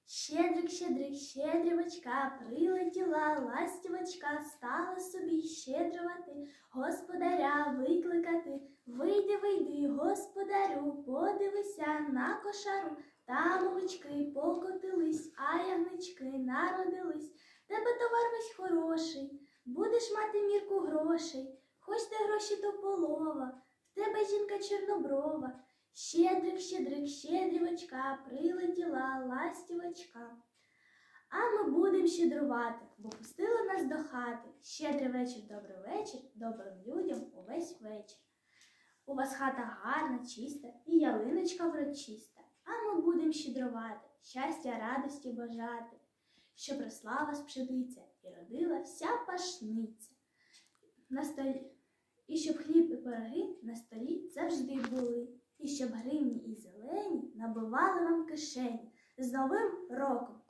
Щедрик, щедрик, щедрівочка, прилетіла ластівочка, стала собі щедрувати, господаря викликати. Вийди, вийди, господарю, подивися на кошару. Там овечки покотились, а ягнички народились. Тебе товар весь хороший, будеш мати мірку грошей. Хоч ти гроші то полова, в тебе жінка чорноброва. Щедрик, щедрик, щедрівочка, прилетіла ластівочка. А ми будем щедрувати, бо пустили нас до хати. Щедрий вечір, добрий вечір, добрим людям увесь вечір. У вас хата гарна, чиста і ялиночка врочиста. А ми будем щедрувати, щастя, радості бажати, щоб росла вас пшениця і родила вся пашниця. І щоб хліб і пироги на столі завжди були. І щоб гривні і зелені набивали вам кишені. З Новим роком!